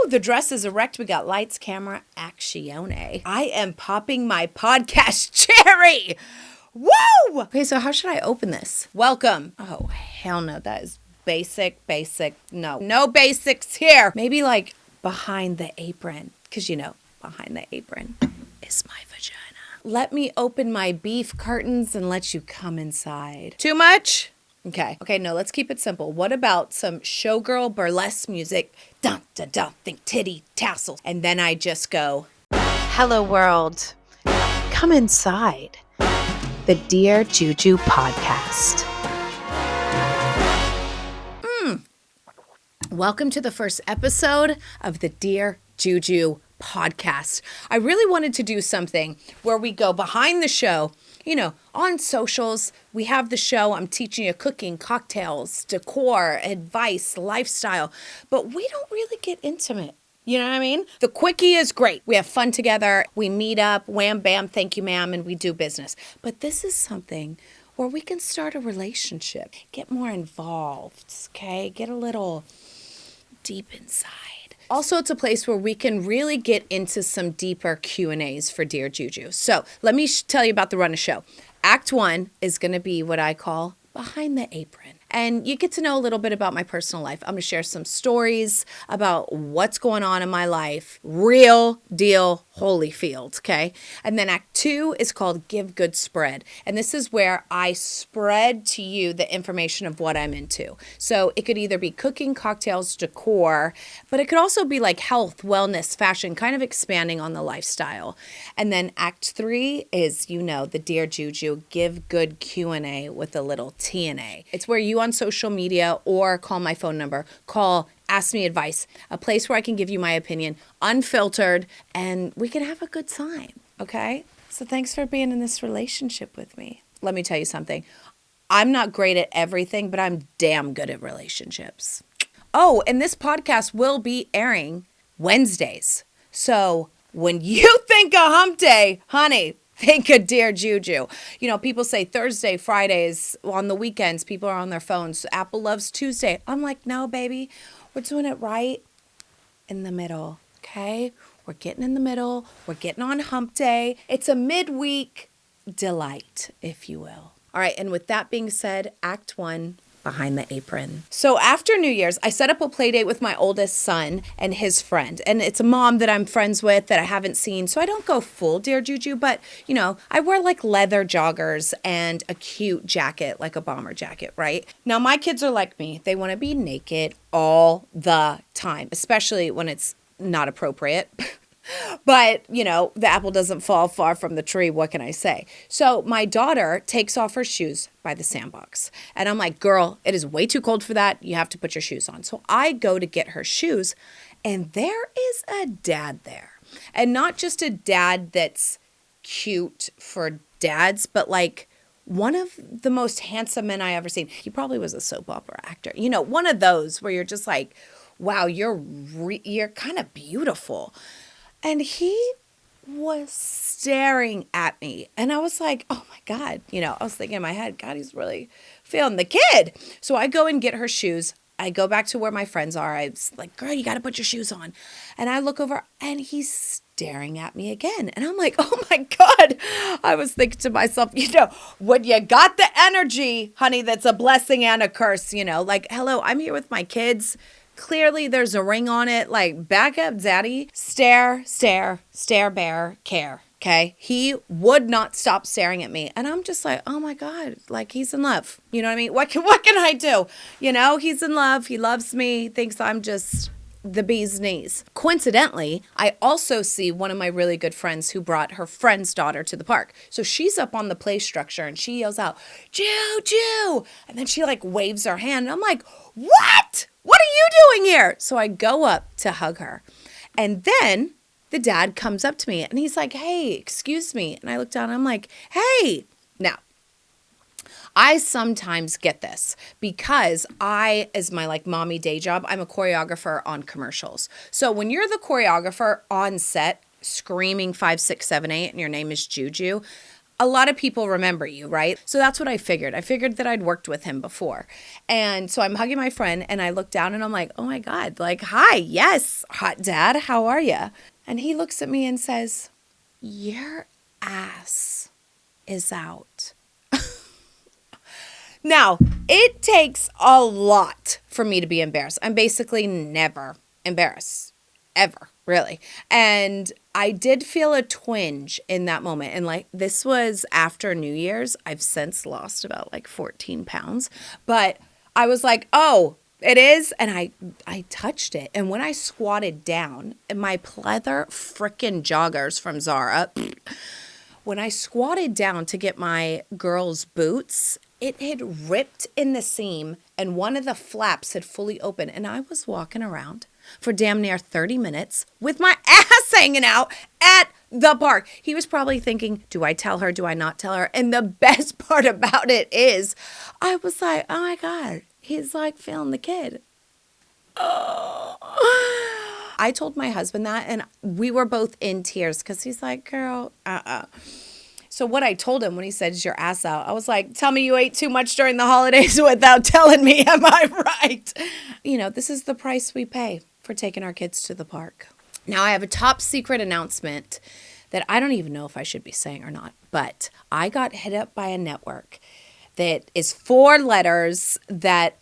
the dress is erect. We got lights, camera, actione. I am popping my podcast cherry. Woo! Okay, so how should I open this? Welcome. Oh, hell no. That is basic. No basics here. Maybe like behind the apron. Because behind the apron is my vagina. Let me open my beef curtains and let you come inside. Too much? Okay, no, let's keep it simple. What about some showgirl burlesque music? Dun, dun, dun, think titty tassels. And then I just go, hello world, come inside. The Dear Juju podcast. Welcome to the first episode of the Dear Juju podcast. I really wanted to do something where we go behind the show. On socials, we have the show. I'm teaching you cooking, cocktails, decor, advice, lifestyle, but we don't really get intimate. You know what I mean? The quickie is great. We have fun together. We meet up, wham, bam, thank you, ma'am, and we do business. But this is something where we can start a relationship, get more involved, okay? Get a little deep inside. Also, it's a place where we can really get into some deeper Q&As for Dear Juju. So let me tell you about the run of show. Act 1 is going to be what I call behind the apron. And you get to know a little bit about my personal life. I'm going to share some stories about what's going on in my life. Real deal Holyfield, okay? And then Act 2 is called Give Good Spread. And this is where I spread to you the information of what I'm into. So it could either be cooking, cocktails, decor, but it could also be like health, wellness, fashion, kind of expanding on the lifestyle. And then Act 3 is, the Dear Juju Give Good Q&A with a little T&A. It's where you on social media or call my phone number, ask me advice, a place where I can give you my opinion, unfiltered, and we can have a good time, okay? So thanks for being in this relationship with me. Let me tell you something. I'm not great at everything, but I'm damn good at relationships. Oh, and this podcast will be airing Wednesdays. So when you think of hump day, honey, think of Dear Juju. People say Thursday, Fridays, on the weekends, people are on their phones. Apple loves Tuesday. I'm like, no, baby, we're doing it right in the middle, okay? We're getting in the middle. We're getting on hump day. It's a midweek delight, if you will. All right, and with that being said, Act 1, behind the apron. So after New Year's, I set up a play date with my oldest son and his friend. And it's a mom that I'm friends with that I haven't seen. So I don't go full Dear Juju, but, I wear like leather joggers and a cute jacket, like a bomber jacket, right? Now, my kids are like me. They want to be naked all the time, especially when it's not appropriate. But, the apple doesn't fall far from the tree. What can I say? So my daughter takes off her shoes by the sandbox. And I'm like, girl, it is way too cold for that. You have to put your shoes on. So I go to get her shoes. And there is a dad there. And not just a dad that's cute for dads, but like one of the most handsome men I ever seen. He probably was a soap opera actor. One of those where you're just like, wow, you're kind of beautiful. And he was staring at me. And I was like, oh my God. I was thinking in my head, God, he's really feeling the kid. So I go and get her shoes. I go back to where my friends are. I was like, girl, you got to put your shoes on. And I look over and he's staring at me again. And I'm like, oh my God. I was thinking to myself, when you got the energy, honey, that's a blessing and a curse, like, hello, I'm here with my kids. Clearly, there's a ring on it. Like, back up, daddy. Stare, bear, care. Okay? He would not stop staring at me. And I'm just like, oh my God, like he's in love. You know what I mean? What can I do? He's in love. He loves me. Thinks I'm just the bee's knees. Coincidentally, I also see one of my really good friends who brought her friend's daughter to the park. So she's up on the play structure and she yells out, Juju! And then she like waves her hand. And I'm like, what? What are you doing here? So I go up to hug her. And then the dad comes up to me and he's like, hey, excuse me. And I look down and I'm like, hey. Now, I sometimes get this because as my like mommy day job, I'm a choreographer on commercials. So when you're the choreographer on set screaming 5, 6, 7, 8 and your name is Juju, a lot of people remember you, right? So that's what I figured. I figured that I'd worked with him before. And so I'm hugging my friend and I look down and I'm like, oh my God, like, hi, yes, hot dad, how are you? And he looks at me and says, your ass is out. Now, it takes a lot for me to be embarrassed. I'm basically never embarrassed, ever, really. And I did feel a twinge in that moment. And like, this was after New Year's. I've since lost about like 14 pounds. But I was like, oh, it is. And I touched it. And when I squatted down, in my pleather frickin' joggers from Zara, when I squatted down to get my girl's boots, it had ripped in the seam and one of the flaps had fully opened. And I was walking around for damn near 30 minutes with my ass hanging out at the park. He was probably thinking, do I tell her? Do I not tell her? And the best part about it is I was like, oh my God, he's like feeling the kid. Oh. I told my husband that and we were both in tears because he's like, girl, So what I told him when he said, is your ass out? I was like, tell me you ate too much during the holidays without telling me. Am I right? You know, this is the price we pay for taking our kids to the park. Now I have a top secret announcement that I don't even know if I should be saying or not, but I got hit up by a network that is 4 letters that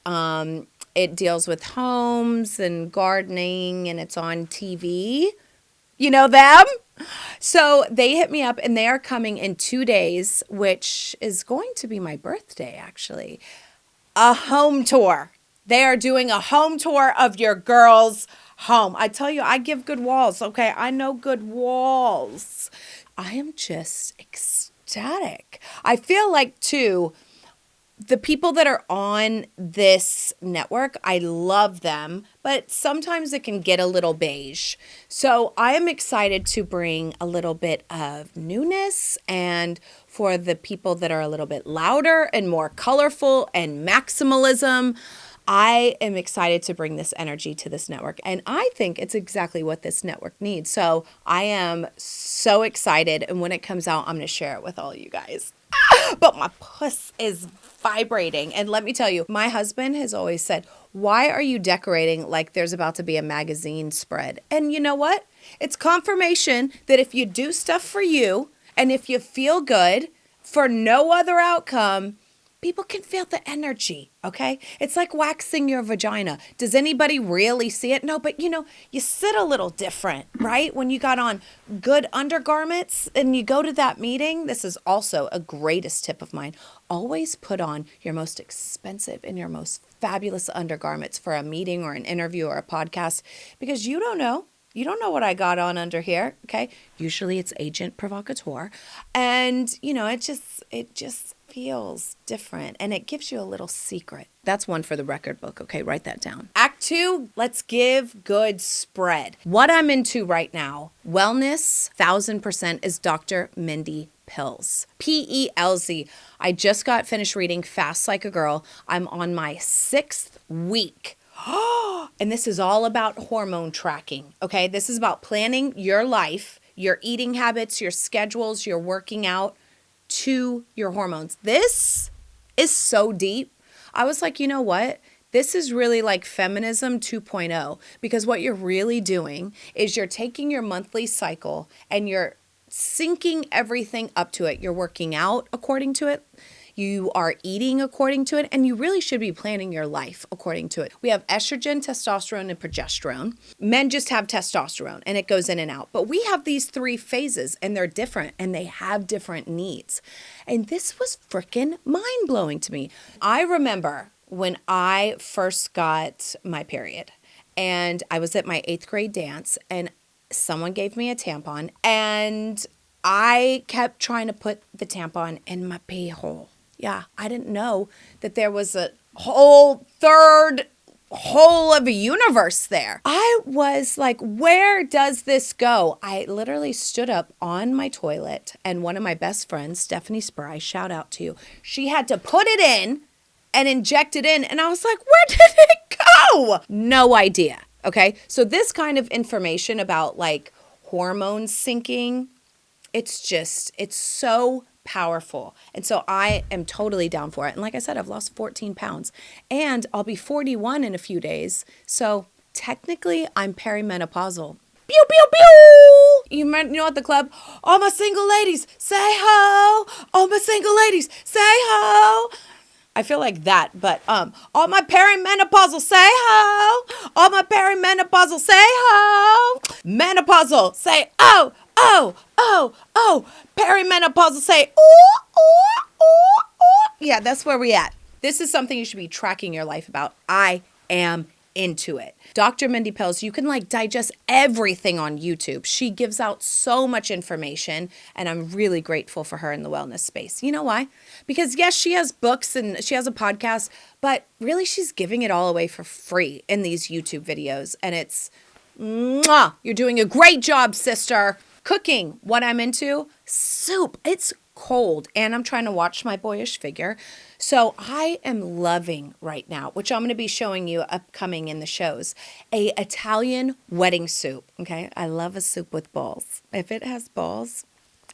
it deals with homes and gardening and it's on TV. You know them? So they hit me up and they are coming in 2 days, which is going to be my birthday, actually. A home tour. They are doing a home tour of your girl's home. I tell you, I give good walls, okay? I know good walls. I am just ecstatic. I feel like, too, the people that are on this network, I love them, but sometimes it can get a little beige. So I am excited to bring a little bit of newness, and for the people that are a little bit louder and more colorful and maximalism, I am excited to bring this energy to this network. And I think it's exactly what this network needs. So I am so excited. And when it comes out, I'm going to share it with all you guys. But my puss is vibrating. And let me tell you, my husband has always said, why are you decorating like there's about to be a magazine spread? And you know what? It's confirmation that if you do stuff for you and if you feel good for no other outcome, people can feel the energy, okay? It's like waxing your vagina. Does anybody really see it? No, but you sit a little different, right? When you got on good undergarments and you go to that meeting, this is also a greatest tip of mine. Always put on your most expensive and your most fabulous undergarments for a meeting or an interview or a podcast because you don't know. You don't know what I got on under here, okay? Usually it's agent provocateur. And, it just feels different and it gives you a little secret. That's one for the record book, okay? Write that down. Act 2, let's give good spread. What I'm into right now, wellness, 1000% is Dr. Mindy Pelz. Pelz. I just got finished reading Fast Like a Girl. I'm on my 6th week. And this is all about hormone tracking, okay? This is about planning your life, your eating habits, your schedules, your working out to your hormones. This is so deep. I was like, you know what? This is really like feminism 2.0 because what you're really doing is you're taking your monthly cycle and you're syncing everything up to it. You're working out according to it. You are eating according to it, and you really should be planning your life according to it. We have estrogen, testosterone, and progesterone. Men just have testosterone, and it goes in and out. But we have these 3 phases, and they're different, and they have different needs. And this was freaking mind-blowing to me. I remember when I first got my period, and I was at my 8th grade dance, and someone gave me a tampon, and I kept trying to put the tampon in my pee hole. Yeah, I didn't know that there was a whole third hole of a universe there. I was like, where does this go? I literally stood up on my toilet and one of my best friends, Stephanie Spry, shout out to you, she had to put it in and inject it in. And I was like, where did it go? No idea. Okay. So this kind of information about like hormones syncing, it's so powerful. And so I am totally down for it. And like I said, I've lost 14 pounds and I'll be 41 in a few days. So technically I'm perimenopausal. Pew, pew, pew. You know at the club, all my single ladies, say ho. All my single ladies, say ho. I feel like that, but all my perimenopausal, say ho. All my perimenopausal, say ho. Menopausal, say oh, oh, oh, oh. Perimenopausal, say ooh, ooh, ooh, ooh. Yeah, that's where we at. This is something you should be tracking your life about. I am into it. Dr. Mindy Pelz, you can like digest everything on YouTube. She gives out so much information and I'm really grateful for her in the wellness space. You know why? Because yes, she has books and she has a podcast, but really she's giving it all away for free in these YouTube videos. And it's, mwah, you're doing a great job, sister. Cooking, what I'm into, soup. It's cold and I'm trying to watch my boyish figure. So I am loving right now, which I'm going to be showing you upcoming in the shows, a Italian wedding soup. Okay. I love a soup with balls. If it has balls,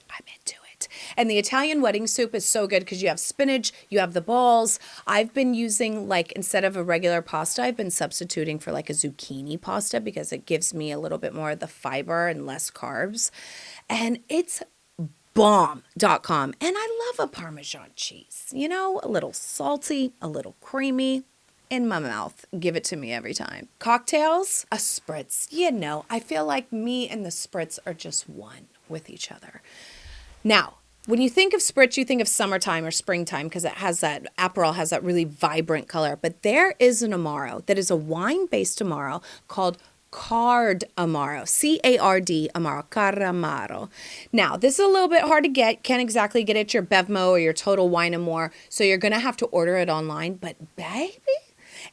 I'm into it. And the Italian wedding soup is so good because you have spinach, you have the balls. I've been using like, instead of a regular pasta, I've been substituting for like a zucchini pasta because it gives me a little bit more of the fiber and less carbs. And it's bomb.com. And I love a Parmesan cheese, you know, a little salty, a little creamy in my mouth. Give it to me every time. Cocktails, a spritz. You know, I feel like me and the spritz are just one with each other. Now, when you think of spritz, you think of summertime or springtime because it has that, Aperol has that really vibrant color. But there is an Amaro that is a wine-based Amaro called Cardamaro, C-A-R-D, Amaro, Cardamaro. Now, this is a little bit hard to get. Can't exactly get it at your Bevmo or your Total Wine & More, so you're going to have to order it online. But baby,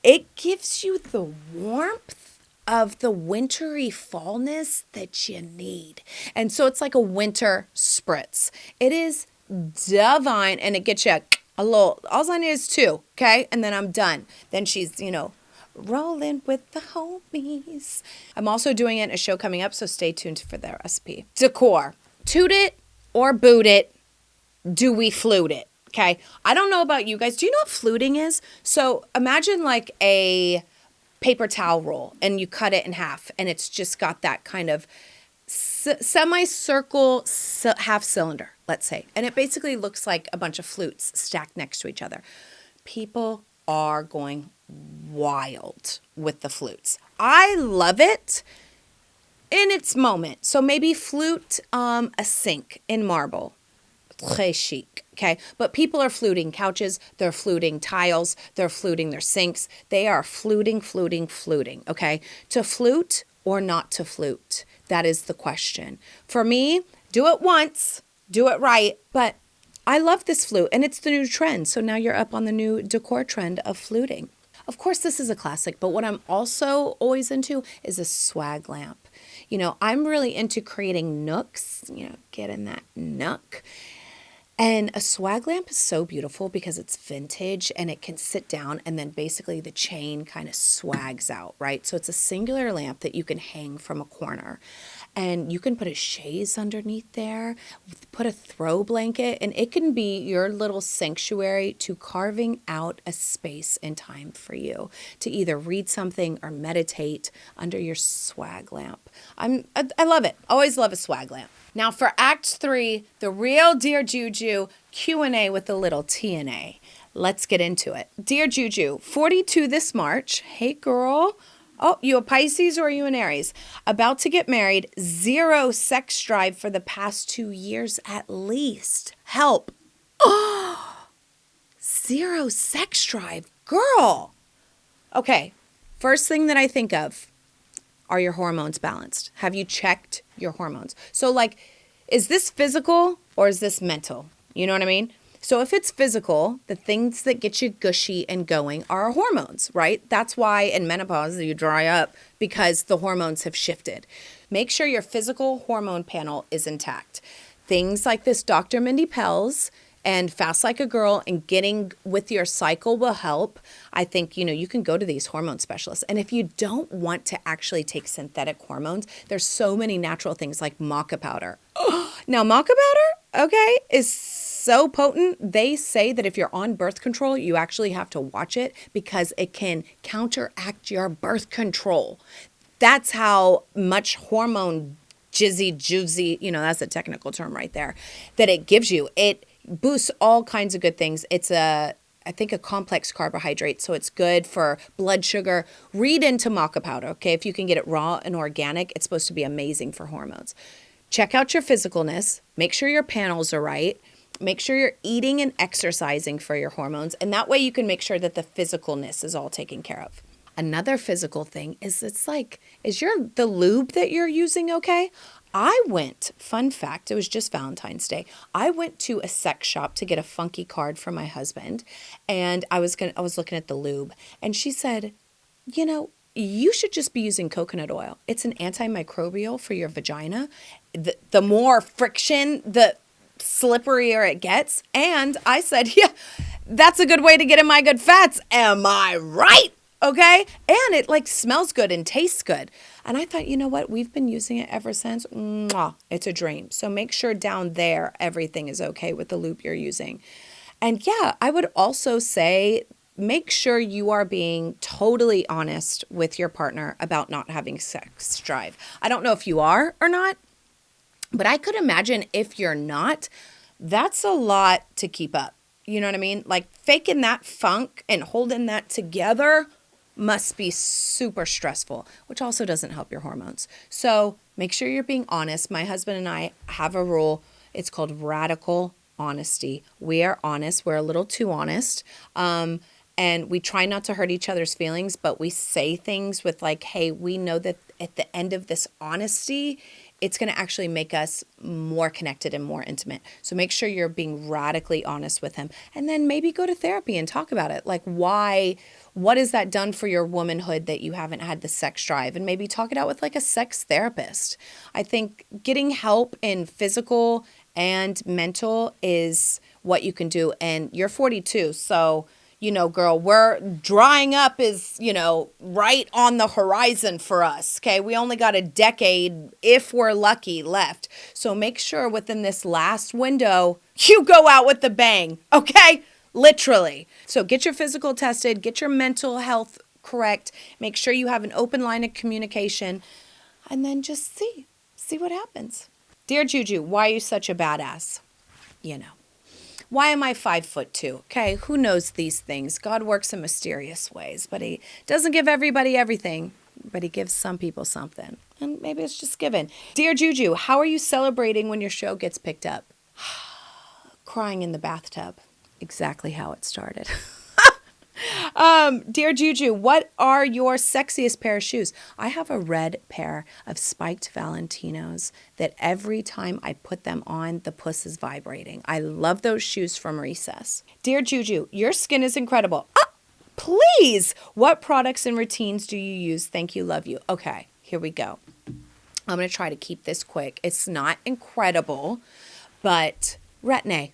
it gives you the warmth of the wintry fallness that you need. And so it's like a winter spritz. It is divine, and it gets you a little, all I need is two, okay? And then I'm done. Then she's, you know, rolling with the homies. I'm also doing it in a show coming up, so stay tuned for the recipe. Decor. Toot it or boot it. Do we flute it? Okay. I don't know about you guys. Do you know what fluting is? So imagine like a paper towel roll and you cut it in half and it's just got that kind of semicircle half cylinder, let's say. And it basically looks like a bunch of flutes stacked next to each other. People are going wild with the flutes. I love it in its moment. So maybe flute a sink in marble. Très chic, okay? But people are fluting couches, they're fluting tiles, they're fluting their sinks. They are fluting, okay? To flute or not to flute? That is the question. For me, do it once, do it right, but I love this flute and it's the new trend. So now you're up on the new decor trend of fluting. Of course, this is a classic, but what I'm also always into is a swag lamp. You know, I'm really into creating nooks, you know, get in that nook. And a swag lamp is so beautiful because it's vintage and it can sit down and then basically the chain kind of swags out, right? So it's a singular lamp that you can hang from a corner. And you can put a chaise underneath there, put a throw blanket, and it can be your little sanctuary to carving out a space and time for you to either read something or meditate under your swag lamp. I love it. Always love a swag lamp. Now for Act 3, the real Dear Juju Q&A with a little T&A. Let's get into it. Dear Juju, 42 this March. Hey girl. Oh, you a Pisces or are you an Aries? About to get married, 0 sex drive for the past 2 years at least. Help. Oh, 0 sex drive. Girl. Okay, first thing that I think of, are your hormones balanced? Have you checked your hormones? So like, is this physical or is this mental? You know what I mean? So if it's physical, the things that get you gushy and going are hormones, right? That's why in menopause you dry up because the hormones have shifted. Make sure your physical hormone panel is intact. Things like this Dr. Mindy Pelz and Fast Like a Girl and getting with your cycle will help. I think, you know, you can go to these hormone specialists. And if you don't want to actually take synthetic hormones, there's so many natural things like maca powder. Now, maca powder, okay, is so potent. They say that if you're on birth control, you actually have to watch it because it can counteract your birth control. That's how much hormone juicy, that's a technical term right there, that it gives you. It boosts all kinds of good things. It's I think a complex carbohydrate, so it's good for blood sugar. Read into maca powder, okay? If you can get it raw and organic, it's supposed to be amazing for hormones. Check out your physicalness. Make sure your panels are right. Make sure you're eating and exercising for your hormones, and that way you can make sure that the physicalness is all taken care of. Another physical thing is is the lube that you're using okay? Fun fact, it was just Valentine's Day. I went to a sex shop to get a funky card for my husband, and I was looking at the lube, and she said, you should just be using coconut oil. It's an antimicrobial for your vagina. The more friction, the slipperier it gets. And I said, yeah, that's a good way to get in my good fats. Am I right? Okay. And it smells good and tastes good. And I thought, you know what? We've been using it ever since. Mwah, it's a dream. So make sure down there, everything is okay with the lube you're using. And yeah, I would also say, make sure you are being totally honest with your partner about not having sex drive. I don't know if you are or not, but I could imagine if you're not, that's a lot to keep up. You know what I mean? Faking that funk and holding that together must be super stressful, which also doesn't help your hormones. So make sure you're being honest. My husband and I have a rule. It's called radical honesty. We are honest. We're a little too honest. And we try not to hurt each other's feelings, but we say things with hey, we know that at the end of this honesty, it's going to actually make us more connected and more intimate. So make sure you're being radically honest with him. And then maybe go to therapy and talk about it. What has that done for your womanhood that you haven't had the sex drive? And maybe talk it out with a sex therapist. I think getting help in physical and mental is what you can do. And you're 42, so girl, we're drying up is, right on the horizon for us. Okay. We only got a decade, if we're lucky, left. So make sure within this last window, you go out with the bang. Okay. Literally. So get your physical tested, get your mental health correct, make sure you have an open line of communication, and then just see what happens. Dear Juju, why are you such a badass? Why am I 5'2"? Okay, who knows these things? God works in mysterious ways, but he doesn't give everybody everything, but he gives some people something. And maybe it's just given. Dear Juju, how are you celebrating when your show gets picked up? Crying in the bathtub. Exactly how it started. Dear Juju, what are your sexiest pair of shoes? I have a red pair of spiked Valentinos that every time I put them on, the puss is vibrating. I love those shoes from Recess. Dear Juju, your skin is incredible. Please. What products and routines do you use? Thank you. Love you. Okay, here we go. I'm going to try to keep this quick. It's not incredible, but Retin-A.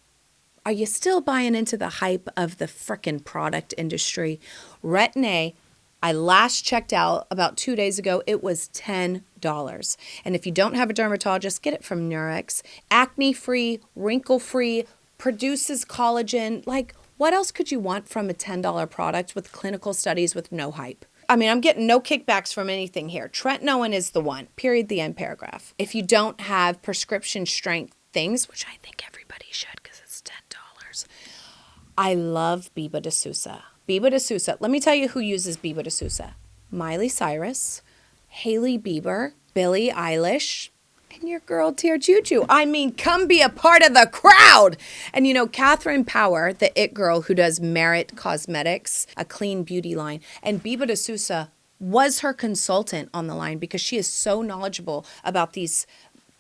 Are you still buying into the hype of the frickin' product industry? Retin-A, I last checked out about 2 days ago. It was $10. And if you don't have a dermatologist, get it from Nurex. Acne-free, wrinkle-free, produces collagen. What else could you want from a $10 product with clinical studies with no hype? I mean, I'm getting no kickbacks from anything here. Tretinoin is the one. Period. The end paragraph. If you don't have prescription strength things, which I think everybody should because it's $10. I love Biba de Sousa. Biba de Sousa. Let me tell you who uses Biba de Sousa. Miley Cyrus, Hailey Bieber, Billie Eilish, and your girl, Dear Juju. I mean, come be a part of the crowd. And Catherine Power, the it girl who does Merit Cosmetics, a clean beauty line, and Biba de Sousa was her consultant on the line because she is so knowledgeable about these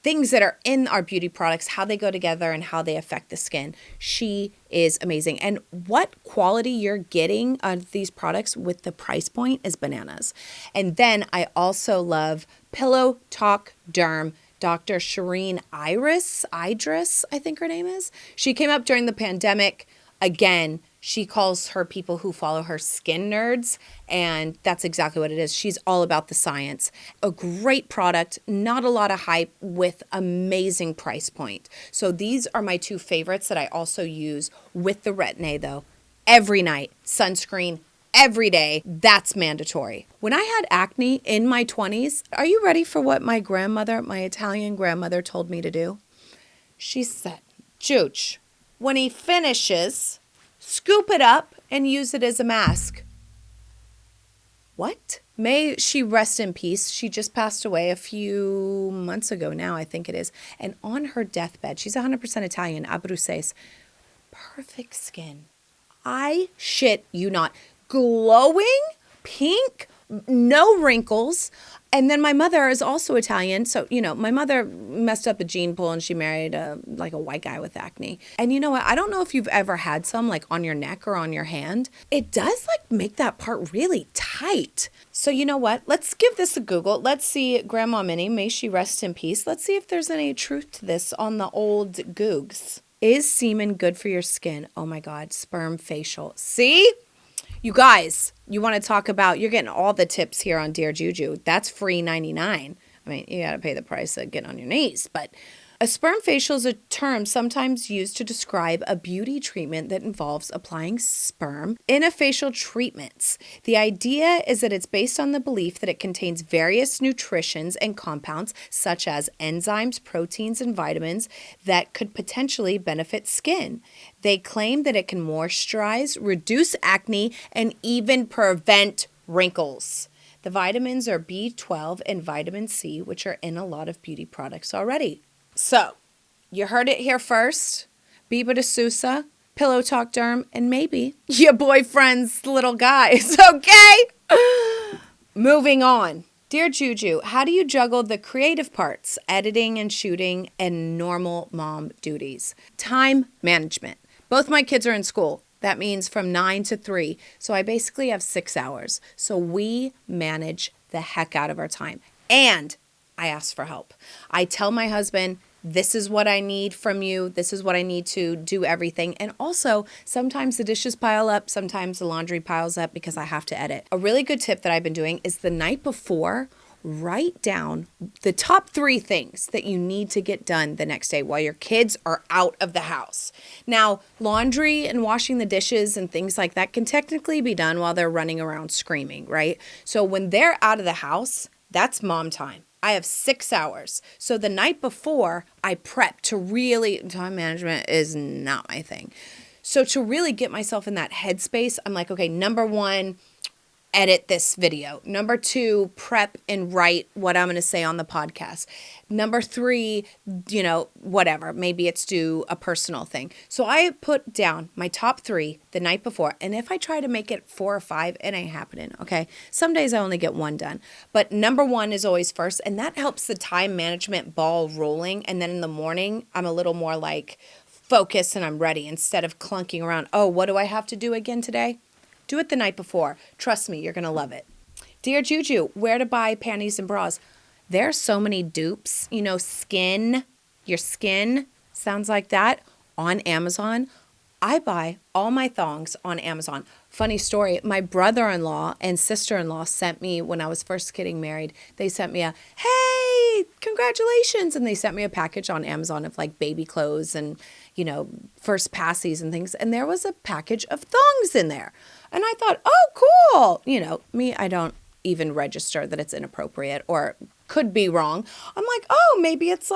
things that are in our beauty products, how they go together and how they affect the skin. She is amazing. And what quality you're getting of these products with the price point is bananas. And then I also love Pillow Talk Derm, Dr. Shireen Idris, I think her name is. She came up during the pandemic. Again, She calls her people who follow her skin nerds, and that's exactly what it is. She's all about the science. A great product, not a lot of hype, with amazing price point. So these are my two favorites that I also use with the Retin-A though. Every night, sunscreen, every day. That's mandatory. When I had acne in my 20s, are you ready for what my grandmother, my Italian grandmother, told me to do? She said, Juge, when he finishes, scoop it up and use it as a mask. What? May she rest in peace. She just passed away a few months ago now, I think it is. And on her deathbed, she's 100% Italian, Abruzzese, perfect skin. I shit you not. Glowing, pink, no wrinkles. And then my mother is also Italian. So, my mother messed up a gene pool and she married a white guy with acne. And you know what? I don't know if you've ever had some like on your neck or on your hand. It does make that part really tight. So you know what? Let's give this a Google. Let's see Grandma Minnie, may she rest in peace. Let's see if there's any truth to this on the old Googs. Is semen good for your skin? Oh my God, sperm facial. See? You guys, you want to talk about, you're getting all the tips here on Dear Juju. That's free 99. I mean, you got to pay the price of getting on your knees. But a sperm facial is a term sometimes used to describe a beauty treatment that involves applying sperm in a facial treatments. The idea is that it's based on the belief that it contains various nutritions and compounds such as enzymes, proteins, and vitamins that could potentially benefit skin. They claim that it can moisturize, reduce acne, and even prevent wrinkles. The vitamins are B12 and vitamin C, which are in a lot of beauty products already. So, you heard it here first. Biba de Sousa, Pillow Talk Derm, and maybe your boyfriend's little guys, okay? Moving on. Dear Juju, how do you juggle the creative parts, editing and shooting, and normal mom duties? Time management. Both my kids are in school. That means from 9 to 3. So I basically have 6 hours. So we manage the heck out of our time. And I ask for help. I tell my husband, this is what I need from you. This is what I need to do everything. And also, sometimes the dishes pile up. Sometimes the laundry piles up because I have to edit. A really good tip that I've been doing is the night before, write down the top 3 things that you need to get done the next day while your kids are out of the house. Now, laundry and washing the dishes and things like that can technically be done while they're running around screaming, right? So when they're out of the house, that's mom time. I have 6 hours. So the night before, I prep to really, time management is not my thing. So to really get myself in that headspace, I'm like, okay, number 1, edit this video. Number 2, prep and write what I'm going to say on the podcast. Number 3, whatever. Maybe it's do a personal thing. So I put down my top 3 the night before. And if I try to make it 4 or 5, it ain't happening. Okay. Some days I only get 1 done, but number 1 is always first. And that helps the time management ball rolling. And then in the morning, I'm a little more focused and I'm ready instead of clunking around. Oh, what do I have to do again today? Do it the night before. Trust me, you're going to love it. Dear Juju, where to buy panties and bras? There are so many dupes. Your skin sounds like that on Amazon. I buy all my thongs on Amazon. Funny story, my brother-in-law and sister-in-law sent me, when I was first getting married, they sent me a, hey, congratulations. And they sent me a package on Amazon of baby clothes and, first passies and things. And there was a package of thongs in there. And I thought, oh, cool. Me, I don't even register that it's inappropriate or could be wrong. I'm like, oh, maybe it's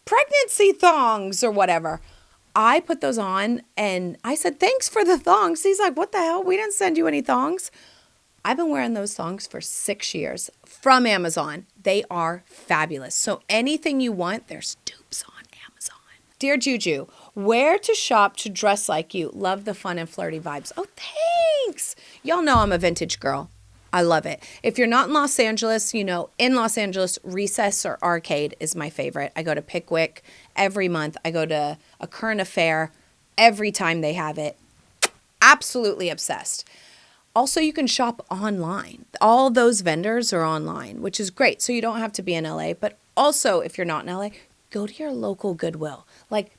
pregnancy thongs or whatever. I put those on and I said, thanks for the thongs. He's like, what the hell? We didn't send you any thongs. I've been wearing those thongs for 6 years from Amazon. They are fabulous. So anything you want, there's dupes on Amazon. Dear Juju, where to shop to dress like you? Love the fun and flirty vibes. Oh, thanks. Y'all know I'm a vintage girl. I love it. If you're not in Los Angeles, in Los Angeles, Recess or Arcade is my favorite. I go to Pickwick every month. I go to a Current Affair every time they have it. Absolutely obsessed. Also, you can shop online. All those vendors are online, which is great. So you don't have to be in LA. But also, if you're not in LA, go to your local Goodwill.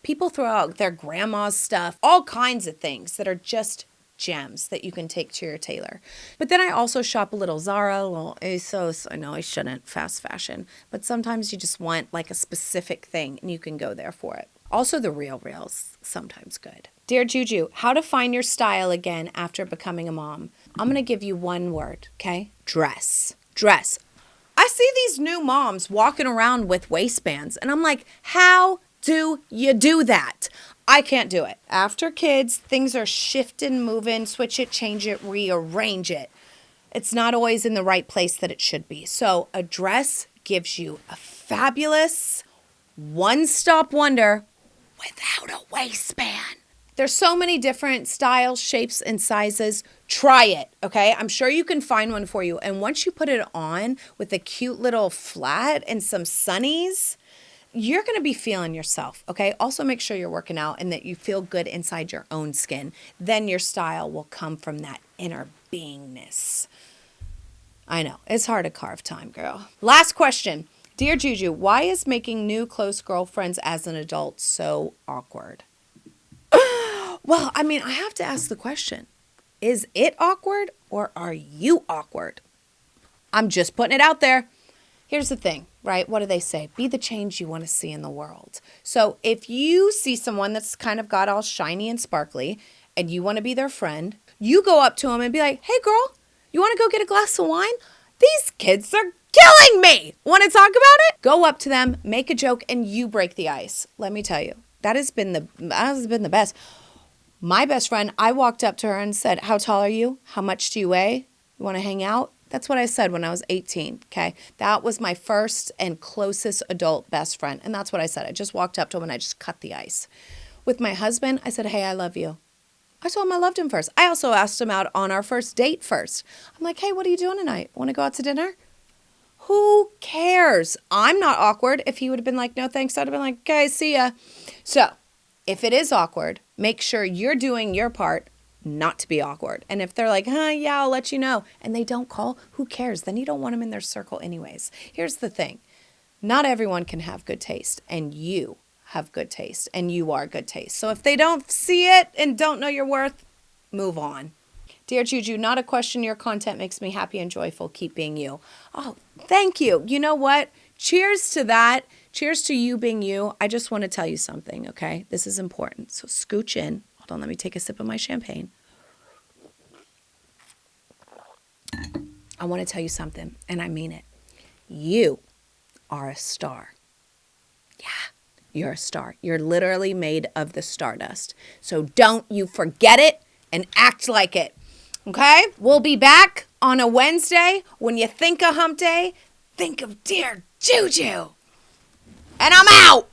People throw out their grandma's stuff, all kinds of things that are just gems that you can take to your tailor. But then I also shop a little Zara, a little ASOS. I know I shouldn't, fast fashion. But sometimes you just want like a specific thing and you can go there for it. Also the Real's sometimes good. Dear Juju, how to find your style again after becoming a mom. I'm going to give you one word, okay? Dress. Dress. I see these new moms walking around with waistbands and I'm like, how do you do that? I can't do it. After kids, things are shifting, moving, switch it, change it, rearrange it. It's not always in the right place that it should be. So a dress gives you a fabulous one-stop wonder without a waistband. There's so many different styles, shapes, and sizes. Try it, okay? I'm sure you can find one for you. And once you put it on with a cute little flat and some sunnies, you're going to be feeling yourself, okay? Also make sure you're working out and that you feel good inside your own skin. Then your style will come from that inner beingness. I know, it's hard to carve time, girl. Last question. Dear Juju, why is making new close girlfriends as an adult so awkward? Well, I mean, I have to ask the question. Is it awkward or are you awkward? I'm just putting it out there. Here's the thing, right? What do they say? Be the change you want to see in the world. So if you see someone that's kind of got all shiny and sparkly and you want to be their friend, you go up to them and be like, hey girl, you want to go get a glass of wine? These kids are killing me. Want to talk about it? Go up to them, make a joke, and you break the ice. Let me tell you, that has been the best. My best friend, I walked up to her and said, how tall are you? How much do you weigh? You want to hang out? That's what I said when I was 18, okay? That was my first and closest adult best friend, and that's what I said. I just walked up to him and I just cut the ice. With my husband, I said, hey, I love you. I told him I loved him first. I also asked him out on our first date first. I'm like, hey, what are you doing tonight? Want to go out to dinner? Who cares? I'm not awkward. If he would have been like, no thanks, I'd have been like, okay, see ya. So if it is awkward, make sure you're doing your part not to be awkward. And if they're like, yeah, I'll let you know, and they don't call, who cares? Then you don't want them in their circle anyways. Here's the thing. Not everyone can have good taste, and you have good taste, and you are good taste. So if they don't see it and don't know your worth, move on. Dear Juju, not a question. Your content makes me happy and joyful. Keep being you. Oh, thank you. You know what? Cheers to that. Cheers to you being you. I just want to tell you something, okay? This is important. So scooch in. Hold on, let me take a sip of my champagne. I want to tell you something, and I mean it. You are a star. Yeah, you're a star. You're literally made of the stardust. So don't you forget it and act like it, okay? We'll be back on a Wednesday. When you think of hump day, think of Dear Juju. And I'm out.